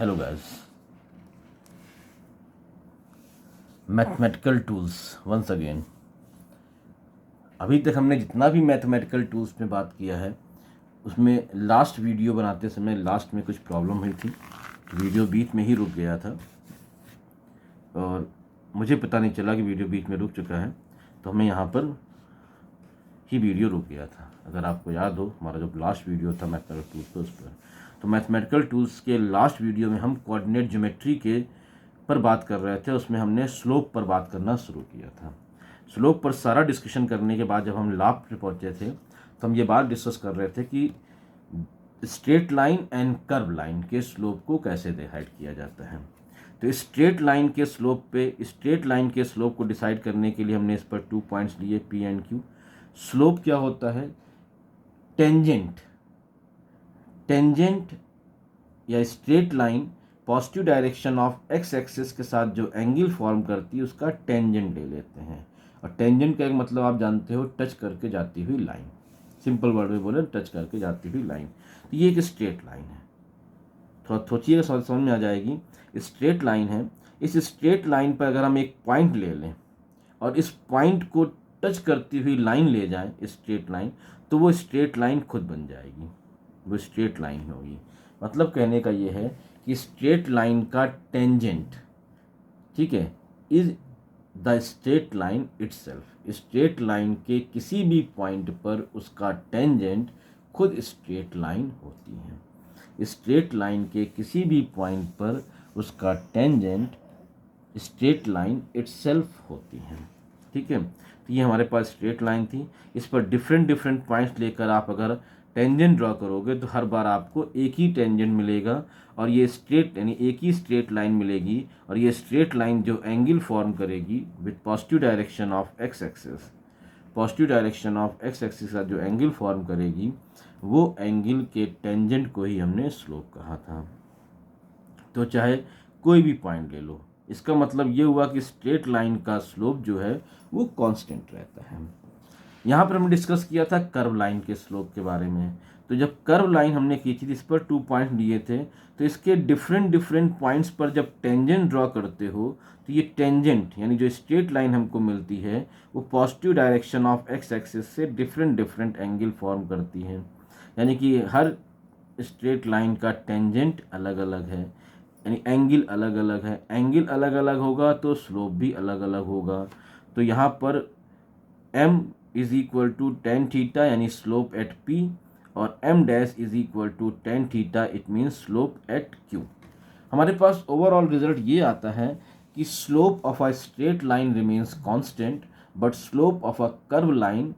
Hello guys, mathematical tools once again. अभी तक हमने जितना भी मैथमेटिकल टूल्स में बात किया है उसमें लास्ट वीडियो बनाते समय लास्ट में कुछ प्रॉब्लम हुई थी, वीडियो बीच में ही रुक गया था और मुझे पता नहीं चला कि वीडियो बीच में रुक चुका है, तो हमें यहाँ पर ही वीडियो रुक गया था। अगर आपको याद हो, हमारा जो लास्ट वीडियो था मैथमेटिकल टूल्स पर, उस पर तो मैथमेटिकल टूल्स के लास्ट वीडियो में हम कोऑर्डिनेट ज्योमेट्री के पर बात कर रहे थे। उसमें हमने स्लोप पर बात करना शुरू किया था। स्लोप पर सारा डिस्कशन करने के बाद जब हम लाभ पे पहुंचे थे तो हम ये बात डिस्कस कर रहे थे कि straight line and curve line के स्लोप को कैसे डिसाइड किया जाता है। तो स्ट्रेट लाइन के स्लोप को डिसाइड करने के लिए हमने इस पर 2 पॉइंट्स लिए, पी एंड क्यू। स्लोप क्या होता है? टेंजेंट या straight line positive direction of x axis के साथ जो एंगल फॉर्म करती है उसका टेंजेंट ले लेते हैं। और टेंजेंट का एक मतलब आप जानते हो, टच करके जाती हुई लाइन। सिंपल वर्ड में बोले, टच करके जाती हुई लाइन। तो ये एक स्ट्रेट लाइन है। थोड़ा सोचिएगा, समझ में आ जाएगी। स्ट्रेट लाइन है। इस स्ट्रेट लाइन पर अगर हम एक पॉइंट ले लें और इस पॉइंट को टच करती हुई लाइन ले जाएं, स्ट्रेट लाइन, तो वो स्ट्रेट लाइन खुद बन जाएगी, वो स्ट्रेट लाइन होगी। मतलब कहने का ये है कि स्ट्रेट लाइन का टेंजेंट, ठीक है, is the straight line itself. Straight line के किसी भी पॉइंट पर उसका टेंजेंट खुद स्ट्रेट लाइन होती है। स्ट्रेट लाइन के किसी भी पॉइंट पर उसका टेंजेंट स्ट्रेट लाइन इटसेल्फ होती है, ठीक है। तो ये हमारे पास स्ट्रेट लाइन थी। इस पर डिफरेंट पॉइंट्स लेकर आप अगर टेंजेंट ड्रॉ करोगे तो हर बार आपको एक ही टेंजेंट मिलेगा और ये स्ट्रेट यानी एक ही स्ट्रेट लाइन मिलेगी। और ये स्ट्रेट लाइन जो एंगल फॉर्म करेगी with positive direction of x axis, positive direction of x axis का जो एंगल फॉर्म करेगी वो एंगल के टेंजेंट को ही हमने स्लोप कहा था। तो चाहे कोई भी पॉइंट ले लो, इसका मतलब ये हुआ कि स्ट्रेट लाइन का स्लोप जो है वो कांस्टेंट रहता है। यहाँ पर हमने डिस्कस किया था कर्व लाइन के स्लोप के बारे में। तो जब कर्व लाइन हमने की थी, इस पर 2 पॉइंट लिए थे, तो इसके डिफरेंट पॉइंट्स पर जब टेंजेंट ड्रॉ करते हो तो ये टेंजेंट यानी जो स्ट्रेट लाइन हमको मिलती है वो positive direction of x axis से डिफरेंट एंगल फॉर्म करती है। यानी कि हर स्ट्रेट लाइन का टेंजेंट अलग अलग है, यानी एंगल अलग अलग है। एंगल अलग अलग होगा तो स्लोप भी अलग अलग होगा। तो यहाँ पर m is equal to tan theta यानी स्लोप एट p, और m dash is equal to tan theta, it means slope at q। हमारे पास ओवरऑल रिजल्ट ये आता है कि slope of a straight line remains constant but slope of a curve line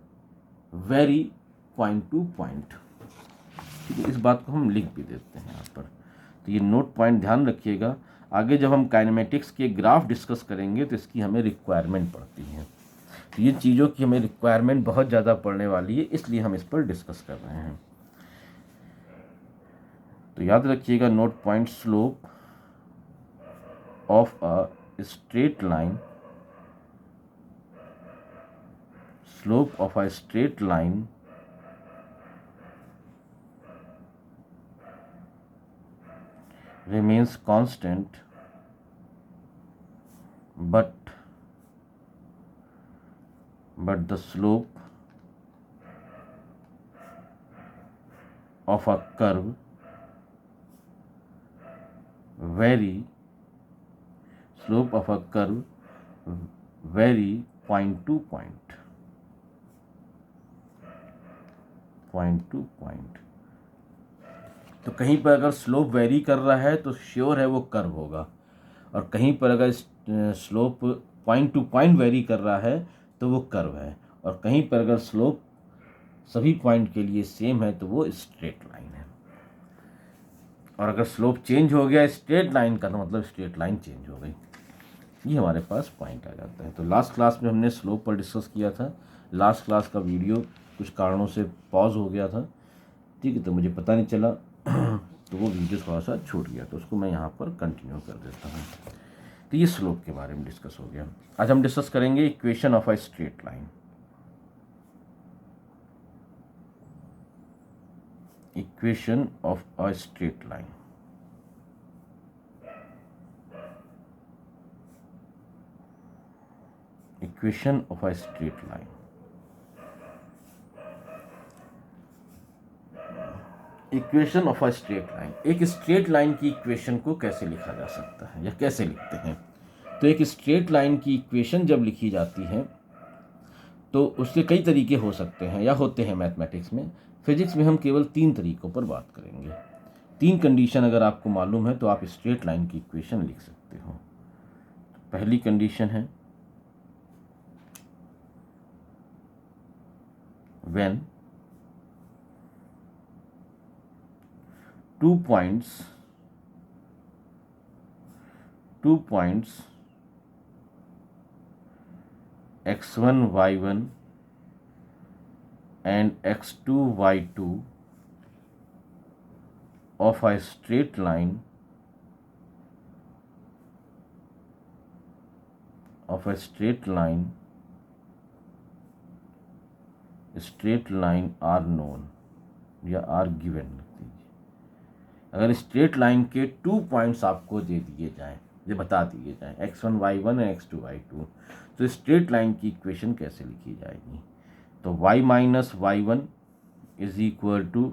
vary point to point. ठीक है, इस बात को हम लिख भी देते हैं यहाँ पर। तो ये नोट पॉइंट ध्यान रखिएगा। आगे जब हम काइनेमेटिक्स के ग्राफ डिस्कस करेंगे तो इसकी हमें रिक्वायरमेंट पड़ती है। तो ये चीज़ों की हमें रिक्वायरमेंट बहुत ज़्यादा पड़ने वाली है, इसलिए हम इस पर डिस्कस कर रहे हैं। तो याद रखिएगा note point, slope of a straight line, slope of a straight line remains constant but the slope of a curve vary point to point, तो कहीं पर अगर स्लोप वेरी कर रहा है तो श्योर है वो कर्व होगा, और कहीं पर अगर slope point to point very कर रहा है तो वो कर्व है, और कहीं पर अगर स्लोप सभी पॉइंट के लिए सेम है तो वो स्ट्रेट लाइन है। और अगर स्लोप चेंज हो गया स्ट्रेट लाइन का तो मतलब स्ट्रेट लाइन चेंज हो गई। ये हमारे पास पॉइंट आ जाता है। तो लास्ट क्लास में हमने स्लोप पर डिस्कस किया था। लास्ट क्लास का वीडियो कुछ कारणों से पॉज हो गया था, ठीक है, तो मुझे पता नहीं चला तो वो वीडियो थोड़ा सा छूट गया, तो उसको मैं यहाँ पर कंटिन्यू कर देता हूँ। तो ये स्लोप के बारे में डिस्कस हो गया। आज हम डिस्कस करेंगे equation of a straight line. Equation of a straight line. Equation of a straight line. Equation of a straight line, एक स्ट्रेट लाइन की इक्वेशन को कैसे लिखा जा सकता है या कैसे लिखते हैं? तो एक स्ट्रेट लाइन की इक्वेशन जब लिखी जाती है तो उसके कई तरीके हो सकते हैं या होते हैं मैथमेटिक्स में। फिजिक्स में हम केवल 3 तरीकों पर बात करेंगे। 3 कंडीशन अगर आपको मालूम है तो आप स्ट्रेट लाइन की इक्वेशन लिख सकते हो। पहली कंडीशन है when 2 points x1 y1 and x2 y2 of a straight line are known या आर गिवन लिख दीजिए। अगर स्ट्रेट लाइन के 2 पॉइंट्स आपको दे दिए जाएं, ये बता दिए जाएं x1 y1 और x2 y2, तो स्ट्रेट लाइन की इक्वेशन कैसे लिखी जाएगी? तो y minus y1 is equal to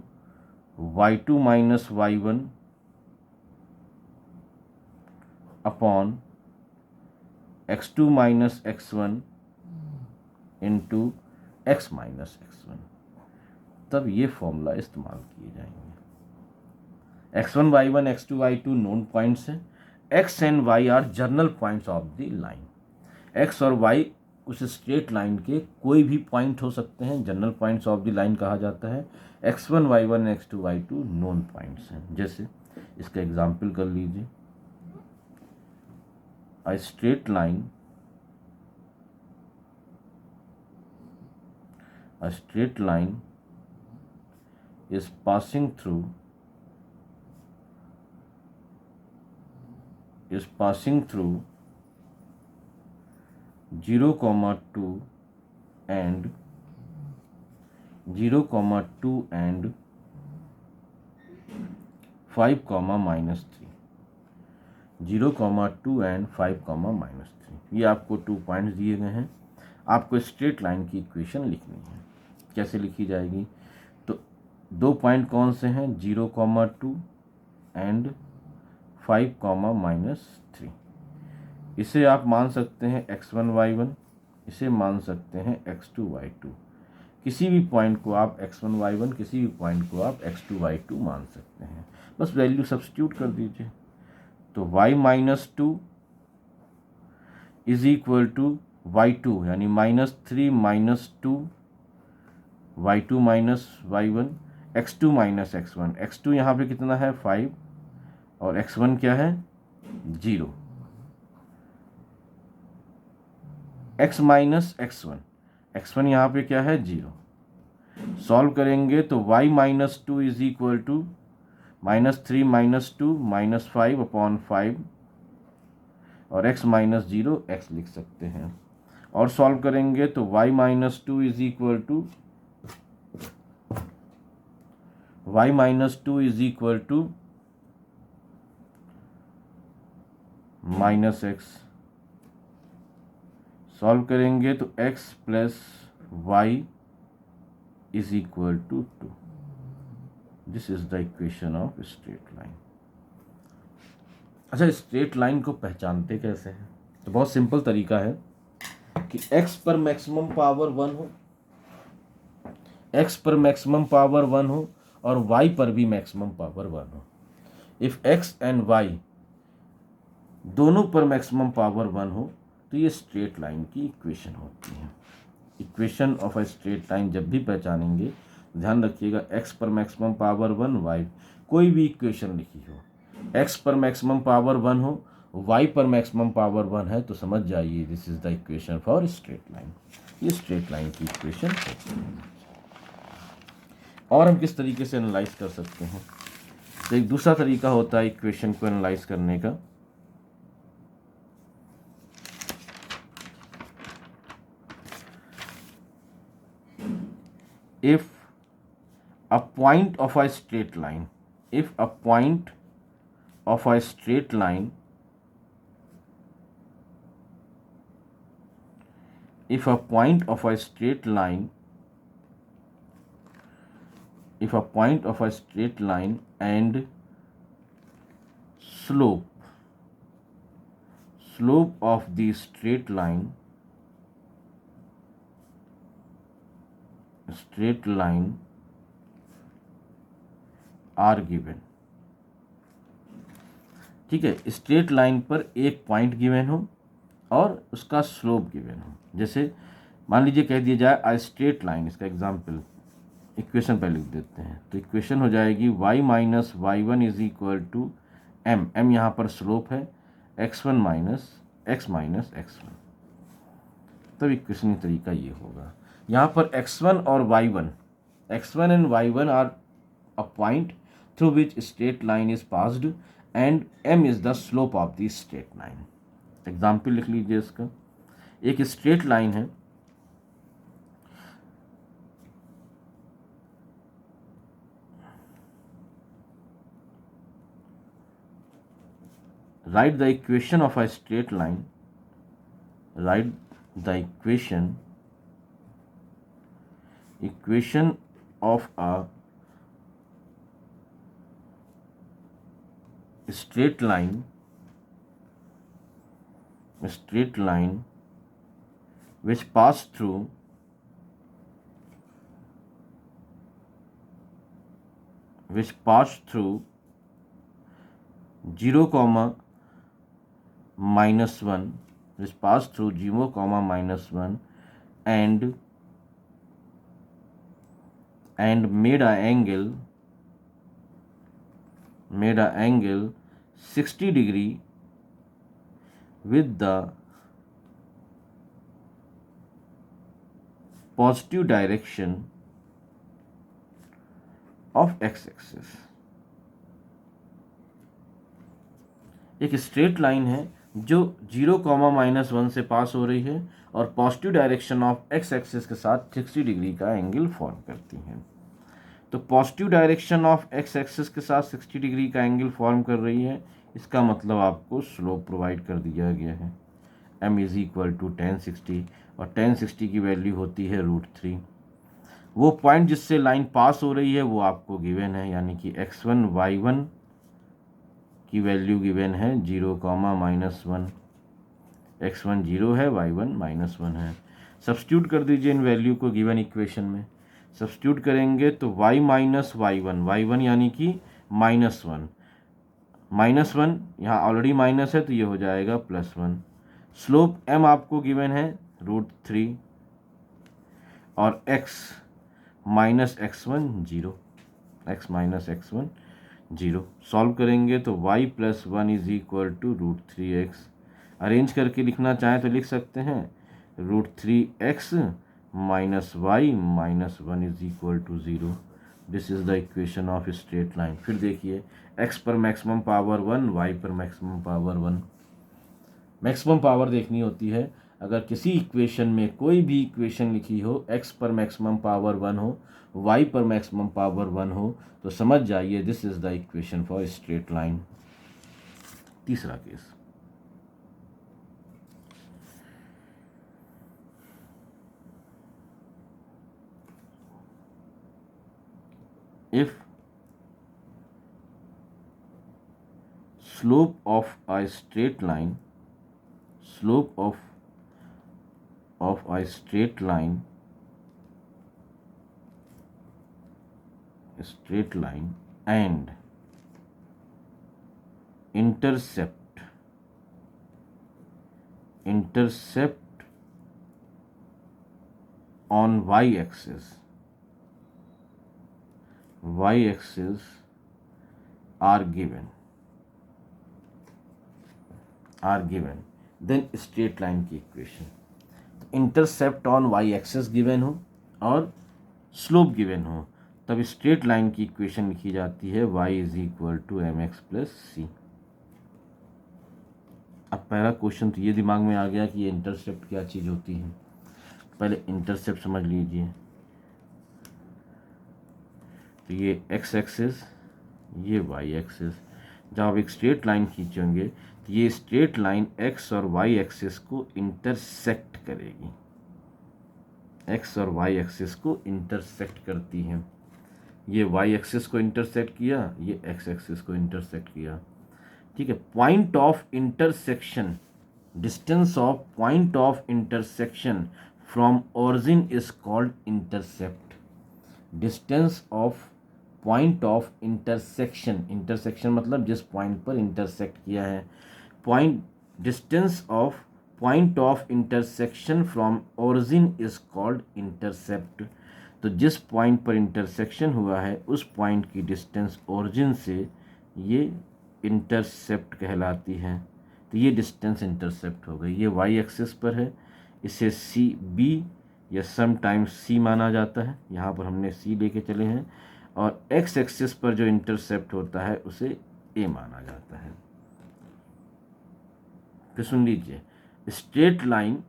y2 minus y1 upon x2 minus x1 into x minus x1। तब ये फॉर्मूला इस्तेमाल किए जाएंगे। x1 y1 x2 y2 known points हैं, x and y are general points of the line. x और y उस straight line के कोई भी पॉइंट हो सकते हैं, general points of the line कहा जाता है। x1 y1 x2 y2 known points हैं। जैसे इसका एग्जाम्पल कर लीजिए, अ straight line is passing through 0,2 and 5, -3, 0,2 and 5, -3। ये आपको 2 पॉइंट्स दिए गए हैं। आपको स्ट्रेट लाइन की इक्वेशन लिखनी है। कैसे लिखी जाएगी? तो 2 पॉइंट कौन से हैं? 0,2 एंड 5, -3। इसे आप मान सकते हैं x1 y1, इसे मान सकते हैं x2 y2। किसी भी पॉइंट को आप x1 y1, किसी भी पॉइंट को आप x2 y2 मान सकते हैं। बस वैल्यू सब्स्टिट्यूट कर दीजिए। तो y minus 2 is equal to y2 यानी -3 -2 y2 minus y1, x2 minus x1। x2 यहाँ पे कितना है? 5 और x1 क्या है? 0। x माइनस x1 यहाँ पे क्या है? 0। सॉल्व करेंगे तो y minus 2 is equal to -3 -2 -5 upon 5 और x माइनस 0 x लिख सकते हैं। और सॉल्व करेंगे तो y minus 2 is equal to -x। Solve करेंगे तो x plus y is equal to 2। This is the equation of straight line. अच्छा, स्ट्रेट लाइन को पहचानते कैसे हैं? तो बहुत सिंपल तरीका है कि x पर मैक्सिमम पावर 1 हो, x पर मैक्सिमम पावर 1 हो और y पर भी मैक्सिमम पावर 1 हो। इफ x एंड y दोनों पर मैक्सिमम पावर 1 हो तो ये स्ट्रेट लाइन की इक्वेशन होती है। Equation of a straight line जब भी पहचानेंगे, ध्यान रखिएगा x पर मैक्सिमम पावर 1, y कोई भी इक्वेशन लिखी हो, x पर मैक्सिमम पावर 1 हो, y पर मैक्सिमम पावर 1 है तो समझ जाइए this is the equation for straight line. ये स्ट्रेट लाइन की इक्वेशन होती है। और हम किस तरीके से एनालाइज कर सकते हैं? तो एक दूसरा तरीका होता है इक्वेशन को एनालाइज करने का। If a point of a straight line if a point of a straight line and slope of the straight line are given, ठीक है, स्ट्रेट लाइन पर एक पॉइंट गिवन हो और उसका स्लोप गिवन हो। जैसे मान लीजिए कह दिया जाए आ स्ट्रेट लाइन, इसका एग्जांपल इक्वेशन पर लिख देते हैं, तो इक्वेशन हो जाएगी y minus y one is equal to m यहाँ पर स्लोप है, x1 minus x minus x1, तब इक्वेशन का तरीका ये होगा। यहाँ पर x1 और y1, x1 and y1 are a point through which straight line is passed and m is the slope of the straight line. Example लिख लीजिए इसका, एक स्ट्रेट लाइन है, write the equation of a straight line, write the equation of a straight line which pass through 0, -1, which pass through 0, -1 and made a angle 60 degree with the positive direction of x-axis। एक straight line है जो 0, -1 से पास हो रही है और positive direction of x axis के साथ 60 डिग्री का एंगल फॉर्म करती है। तो positive direction of x axis के साथ 60 डिग्री का एंगल फॉर्म कर रही है, इसका मतलब आपको स्लोप प्रोवाइड कर दिया गया है, m इज इक्वल टू 1060 और 1060 की वैल्यू होती है √3। वो पॉइंट जिससे लाइन पास हो रही है वो आपको गिवन है, यानी कि x1 y1 की वैल्यू गिवन है 0, -1, x1 0 है, y1 -1 है। सब्स्टिट्यूट कर दीजिए इन वैल्यू को गिवन इक्वेशन में, सब्स्टिट्यूट करेंगे तो y माइनस y1 यानी कि -1 यहाँ ऑलरेडी माइनस है तो ये हो जाएगा +1। स्लोप m आपको गिवन है √3 और x minus x1 0, x minus x1 0। Solve करेंगे तो y + 1 is equal to √3x। Arrange करके लिखना चाहें तो लिख सकते हैं √3x minus y minus 1 is equal to 0। This is the equation of straight line. फिर देखिए x पर मैक्सिमम पावर 1, y पर मैक्सिमम पावर 1। मैक्सिमम पावर देखनी होती है अगर किसी इक्वेशन में कोई भी इक्वेशन लिखी हो, x पर मैक्सिमम पावर 1 हो, y पर मैक्सिमम पावर 1 हो, तो समझ जाइए this is the equation for straight line. तीसरा case, if slope of a straight line and intercept on y-axis are given, then straight line की equation. Intercept on y axis given हो और slope given हो तब straight line की equation लिखी जाती है y is equal to mx plus c. अब पहला क्वेश्चन तो ये दिमाग में आ गया कि ये इंटरसेप्ट क्या चीज़ होती है। पहले इंटरसेप्ट समझ लीजिए, तो ये x एक्सिस, ये y एक्सिस। जब आप एक स्ट्रेट लाइन खींचेंगे तो ये स्ट्रेट लाइन x और y एक्सिस को इंटरसेक्ट करेगी। एक्स और वाई एक्सिस को इंटरसेक्ट करती हैं। ये वाई एक्सिस को इंटरसेक्ट किया, ये एक्स एक्सिस को इंटरसेक्ट किया। ठीक है, point of intersection, distance of point of intersection from origin is called intercept. Distance of point of intersection, intersection मतलब जिस पॉइंट पर इंटरसेक्ट किया है, point distance of point of intersection from origin is called intercept. तो जिस point पर intersection हुआ है उस पॉइंट की डिस्टेंस ओरिजिन से ये इंटरसेप्ट कहलाती है। तो ये डिस्टेंस इंटरसेप्ट हो गई। ये वाई एक्सिस पर है, इसे सी बी या समटाइम्स सी माना जाता है, यहाँ पर हमने सी लेके चले हैं। और एक्स एक्सिस पर जो इंटरसेप्ट होता है उसे ए माना जाता है। तो सुन लीजिए, स्ट्रेट लाइन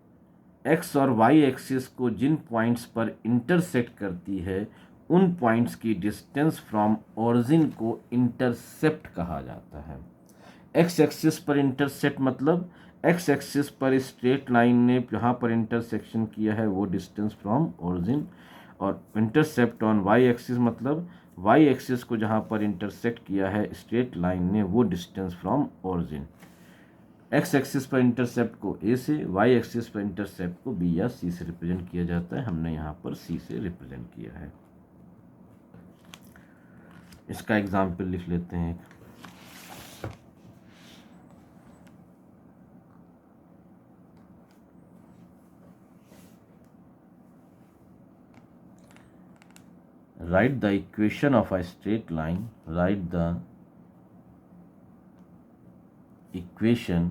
एक्स और वाई एक्सिस को जिन पॉइंट्स पर इंटरसेक्ट करती है उन पॉइंट्स की डिस्टेंस फ्रॉम ओरिजिन को इंटरसेप्ट कहा जाता है। एक्स एक्सिस पर इंटरसेप्ट मतलब एक्स एक्सिस पर स्ट्रेट लाइन ने जहाँ पर इंटरसेक्शन किया है वो डिस्टेंस फ्रॉम ओरिजिन, और इंटरसेप्ट ऑन वाई एक्सिस मतलब वाई एक्सिस को जहाँ पर इंटरसेक्ट किया है स्ट्रेट लाइन ने वो distance from origin. X axis पर इंटरसेप्ट को ए से, वाई एक्सिस पर इंटरसेप्ट को बी या सी से रिप्रेजेंट किया जाता है। हमने यहाँ पर सी से रिप्रेजेंट किया है। इसका एग्जाम्पल लिख लेते हैं। Write the equation of a straight line. Write the equation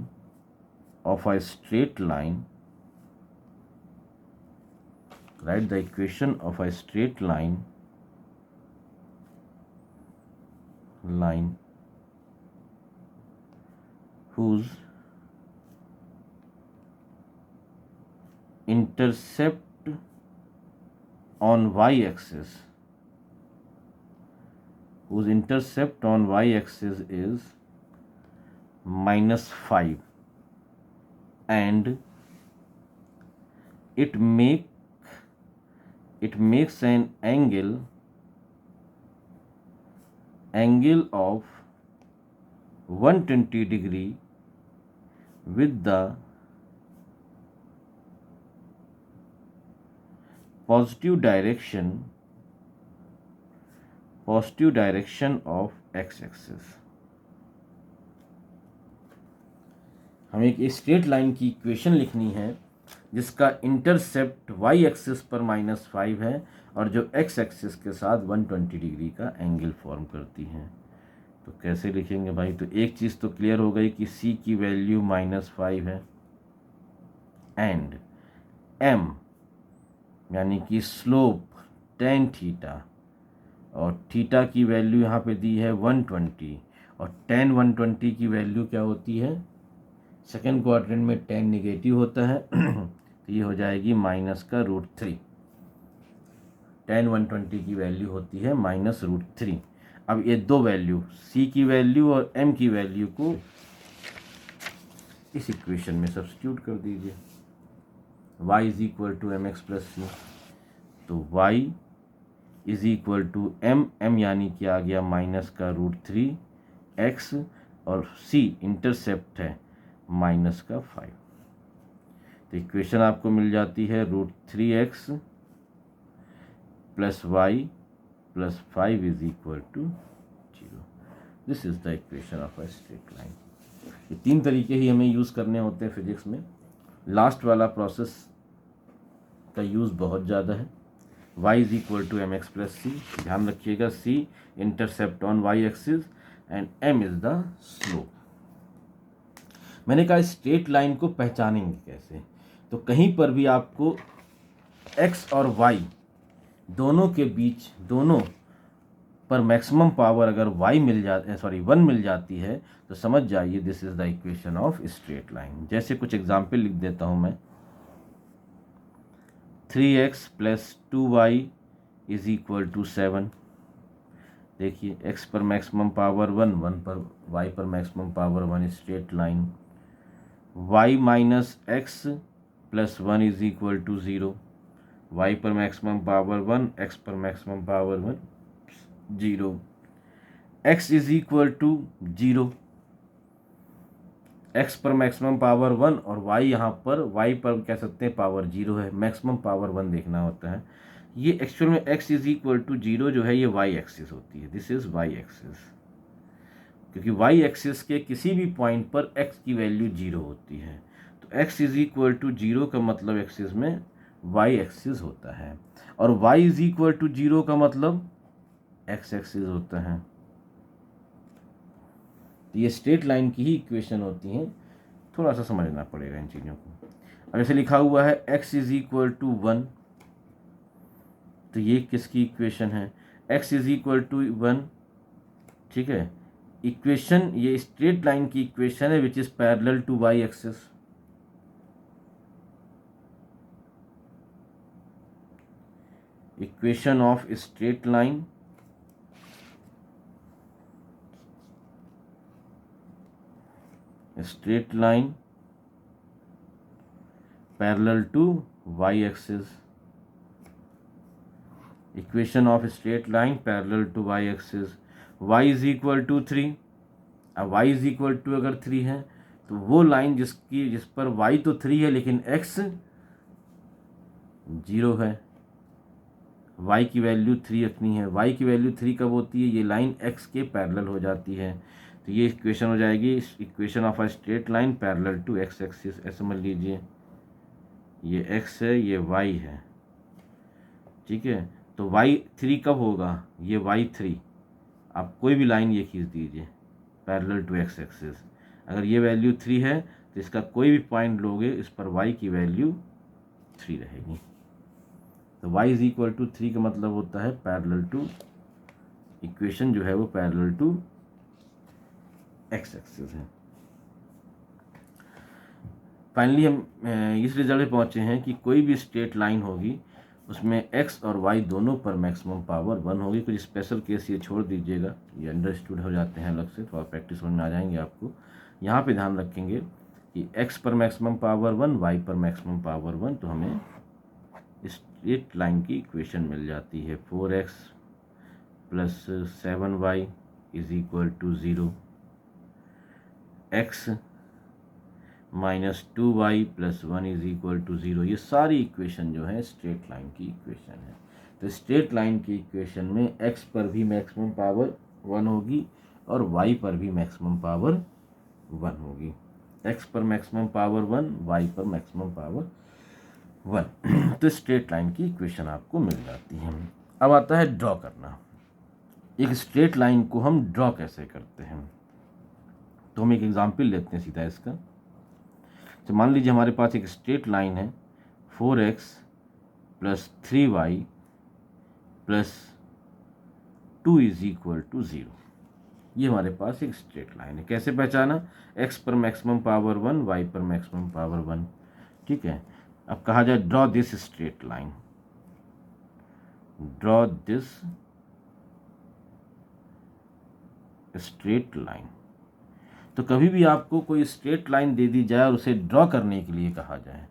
of a straight line. Write the equation of a straight line whose intercept on y-axis is -5 and it makes an angle of 120 degree with the positive direction of x-axis। हमें एक straight line की equation लिखनी है जिसका intercept y axis पर -5 है और जो x एक्सिस के साथ 120 डिग्री का एंगल फॉर्म करती है। तो कैसे लिखेंगे भाई? तो एक चीज़ तो क्लियर हो गई कि c की वैल्यू -5 है एंड m यानी कि स्लोप tan थीटा, और थीटा की वैल्यू यहाँ पे दी है 120, और tan 120 की वैल्यू क्या होती है? सेकेंड क्वाड्रेंट में tan निगेटिव होता है तो ये हो जाएगी -√3। tan 120 की वैल्यू होती है -√3। अब ये दो वैल्यू c की वैल्यू और m की वैल्यू को इस इक्वेशन में सब्स्टिट्यूट कर दीजिए। y is equal to m x plus c, तो y is equal to m यानी कि आ गया -√3 x, और c इंटरसेप्ट है -5। तो इक्वेशन आपको मिल जाती है √3x + y + 5 is equal to 0। This is the equation of a straight line. ये तीन तरीके ही हमें यूज़ करने होते हैं फिजिक्स में। लास्ट वाला प्रोसेस का यूज़ बहुत ज़्यादा है। y is equal to m x plus c, ध्यान रखिएगा c intercept on y axis and m is the slope. मैंने कहा स्ट्रेट लाइन को पहचानेंगे कैसे? तो कहीं पर भी आपको x और y दोनों के बीच, दोनों पर मैक्सिमम पावर अगर y मिल जाती है, 1 मिल जाती है, तो समझ जाइए this is the equation of straight line. जैसे कुछ एग्जाम्पल लिख देता हूं मैं। 3x + 2y is equal to 7। देखिए x पर मैक्सिमम पावर 1, 1 पर y पर maximum power 1, straight line. y - x + 1 is equal to 0, y पर मैक्सिमम पावर 1, x पर maximum power 1 0, x is equal to 0, x पर मैक्सिमम पावर 1 और y यहाँ पर y पर कह सकते हैं पावर 0 है, मैक्सिमम पावर 1 देखना होता है। ये एक्चुअल में x इज इक्वल टू 0 जो है ये y एक्सिस होती है, दिस इज y एक्सिस, क्योंकि y एक्सिस के किसी भी पॉइंट पर x की वैल्यू 0 होती है। तो x इज इक्वल टू 0 का मतलब एक्सिस में y एक्सिस होता है, और y इज इक्वल टू 0 का मतलब x एक्सिस होता है। तो ये स्ट्रेट लाइन की ही इक्वेशन होती हैं, थोड़ा सा समझना पड़ेगा इन चीज़ों को। अब ऐसे लिखा हुआ है x इज इक्वल टू 1, तो ये किसकी इक्वेशन है, x इज इक्वल टू 1, ठीक है। इक्वेशन ये स्ट्रेट लाइन की इक्वेशन है which is parallel to y axis. Equation of straight line parallel to y axis. Equation of straight line parallel to y axis, y is equal to 3। अब y is equal to अगर 3 है तो वो line जिस पर y तो 3 है लेकिन x 0 है, y की वैल्यू 3 रखनी है। y की वैल्यू 3 कब होती है, ये लाइन x के पैरेलल हो जाती है। तो ये इक्वेशन हो जाएगी equation of a straight line parallel to x axis. ऐसे समझ लीजिए, ये x है, ये y है, ठीक है। तो y3 कब होगा, ये y3, आप कोई भी लाइन ये खींच दीजिए पैरेलल टू x एक्सिस। अगर ये वैल्यू 3 है तो इसका कोई भी पॉइंट लोगे इस पर y की वैल्यू 3 रहेगी। तो y इज इक्वल टू 3 का मतलब होता है पैरेलल टू, इक्वेशन जो है वो पैरेलल टू x एक्सिस है। फाइनली हम इस रिजल्ट पे पहुंचे हैं कि कोई भी स्ट्रेट लाइन होगी उसमें x और y दोनों पर मैक्सिमम पावर 1 होगी। कुछ स्पेशल केस ये छोड़ दीजिएगा, ये अंडरस्टूड हो जाते हैं अलग से, थोड़ा प्रैक्टिस में आ जाएंगे आपको। यहाँ पे ध्यान रखेंगे कि x पर मैक्सिमम पावर 1, y पर मैक्सिमम पावर 1, तो हमें स्ट्रेट लाइन की इक्वेशन मिल जाती है 4x plus 7y is equal to 0, x minus 2y plus 1 is equal to 0। ये सारी इक्वेशन जो है स्ट्रेट लाइन की इक्वेशन है। तो स्ट्रेट लाइन की इक्वेशन में x पर भी मैक्सिमम पावर 1 होगी और y पर भी मैक्सिमम पावर 1 होगी। x पर मैक्सिमम पावर 1, y पर मैक्सिमम पावर 1। तो स्ट्रेट लाइन की इक्वेशन आपको मिल जाती है। अब आता है ड्रॉ करना। एक स्ट्रेट लाइन को हम ड्रॉ कैसे करते हैं, तो हम एक एग्जाम्पल लेते हैं सीधा इसका। तो मान लीजिए हमारे पास एक स्ट्रेट लाइन है 4x plus 3y plus 2 is equal to 0। ये हमारे पास एक स्ट्रेट लाइन है। कैसे पहचाना, x पर मैक्सिमम पावर 1, y पर मैक्सिमम पावर 1, ठीक है। अब कहा जाए draw this straight line, draw this straight line. तो कभी भी आपको कोई स्ट्रेट लाइन दे दी जाए और उसे ड्रॉ करने के लिए कहा जाए,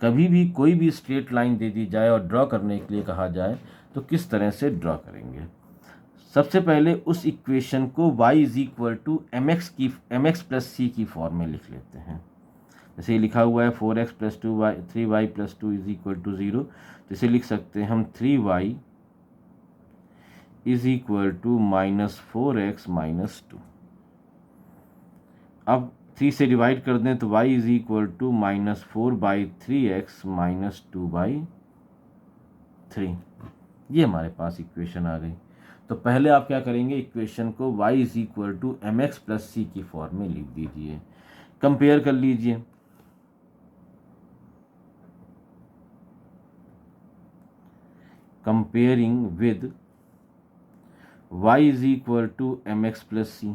कभी भी कोई भी स्ट्रेट लाइन दे दी जाए और ड्रॉ करने के लिए कहा जाए तो किस तरह से ड्रॉ करेंगे। सबसे पहले उस इक्वेशन को y is equal to m x plus c की फॉर्म में लिख लेते हैं। जैसे ये लिखा हुआ है 4x plus 3y plus 2 is equal to 0, तो इसे लिख सकते हैं हम 3y is equal to minus 4x minus 2। अब 3 से डिवाइड कर दें तो y is equal to minus 4/3x minus 2/3। ये हमारे पास इक्वेशन आ गई। तो पहले आप क्या करेंगे, इक्वेशन को y is equal to m x plus c की फॉर्म में लिख दीजिए। कंपेयर कर लीजिए, comparing with y is equal to m x plus c.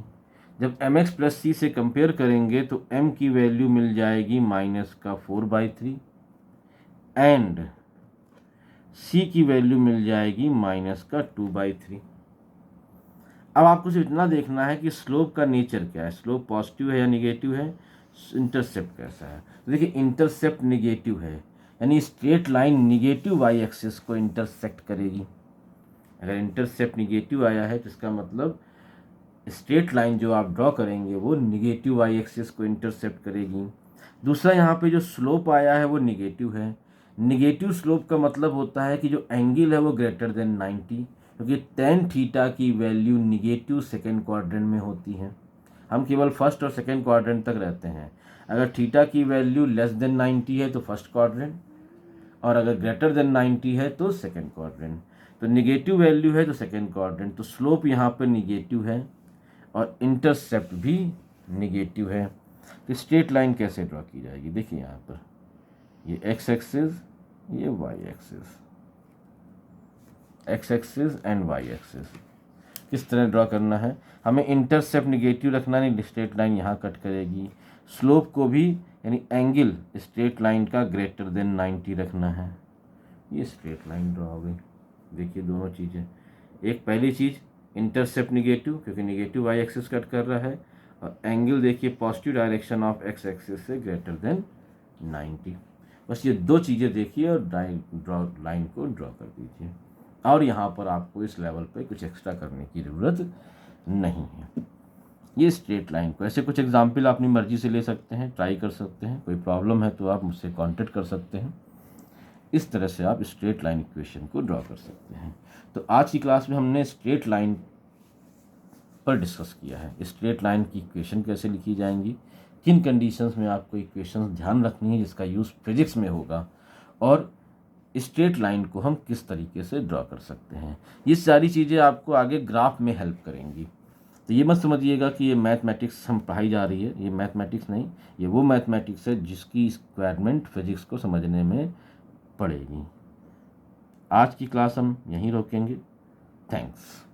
जब एम एक्स प्लस सी से कंपेयर करेंगे तो m की वैल्यू मिल जाएगी माइनस का 4/3 एंड c की वैल्यू मिल जाएगी माइनस का 2/3। अब आपको सिर्फ इतना देखना है कि स्लोप का नेचर क्या है, स्लोप पॉजिटिव है या निगेटिव है, इंटरसेप्ट कैसा है। तो देखिए इंटरसेप्ट निगेटिव है, यानी straight line negative y axis को इंटरसेक्ट करेगी। अगर इंटरसेप्ट निगेटिव आया है तो इसका मतलब स्ट्रेट लाइन जो आप ड्रॉ करेंगे वो निगेटिव वाई एक्सिस को इंटरसेप्ट करेगी। दूसरा, यहाँ पे जो स्लोप आया है वो निगेटिव है। निगेटिव स्लोप का मतलब होता है कि जो एंगल है वो ग्रेटर देन 90, क्योंकि टेन थीटा की वैल्यू निगेटिव सेकेंड क्वाड्रेंट में होती है। हम केवल फर्स्ट और सेकेंड क्वाड्रेंट तक रहते हैं। अगर थीटा की वैल्यू लेस देन 90 है तो फर्स्ट क्वाड्रेंट, और अगर ग्रेटर देन 90 है तो सेकेंड क्वाड्रेंट। तो निगेटिव वैल्यू है तो सेकेंड क्वाड्रेंट, तो स्लोप यहाँ पर निगेटिव है और इंटरसेप्ट भी निगेटिव है। तो स्ट्रेट लाइन कैसे ड्रॉ की जाएगी? देखिए यहाँ पर ये एक्स एक्सिस, ये y axis, x axis and y axis. किस तरह ड्रॉ करना है? हमें इंटरसेप्ट निगेटिव रखना नहीं, स्ट्रेट लाइन यहाँ कट करेगी। स्लोप को भी यानी एंगल स्ट्रेट लाइन का ग्रेटर देन 90 रखना है। ये स्ट्रेट लाइन ड्रॉ हो गई। देखिए दोनों चीज़ें, एक पहली चीज़ इंटरसेप्ट निगेटिव क्योंकि निगेटिव वाई एक्सिस कट कर रहा है, और एंगल देखिए positive direction of x axis से ग्रेटर देन 90। बस ये दो चीज़ें देखिए और लाइन को ड्रॉ कर दीजिए। और यहाँ पर आपको इस लेवल पे कुछ एक्स्ट्रा करने की ज़रूरत नहीं है। ये स्ट्रेट लाइन को ऐसे कुछ एग्जाम्पल अपनी मर्जी से ले सकते हैं, ट्राई कर सकते हैं। कोई प्रॉब्लम है तो आप मुझसे कांटेक्ट कर सकते हैं। इस तरह से आप स्ट्रेट लाइन इक्वेशन को ड्रॉ कर सकते हैं। तो आज की क्लास में हमने स्ट्रेट लाइन पर डिस्कस किया है। स्ट्रेट लाइन की इक्वेशन कैसे लिखी जाएंगी, किन कंडीशंस में आपको इक्वेशंस ध्यान रखनी है जिसका यूज़ फिजिक्स में होगा, और स्ट्रेट लाइन को हम किस तरीके से ड्रॉ कर सकते हैं। ये सारी चीज़ें आपको आगे ग्राफ में हेल्प करेंगी। तो ये मत समझिएगा कि ये मैथमेटिक्स हम पढ़ाई जा रही है, ये मैथमेटिक्स नहीं, ये वो मैथमेटिक्स है जिसकी रिक्वायरमेंट फिजिक्स को समझने में पड़ेगी। आज की क्लास हम यहीं रोकेंगे। थैंक्स।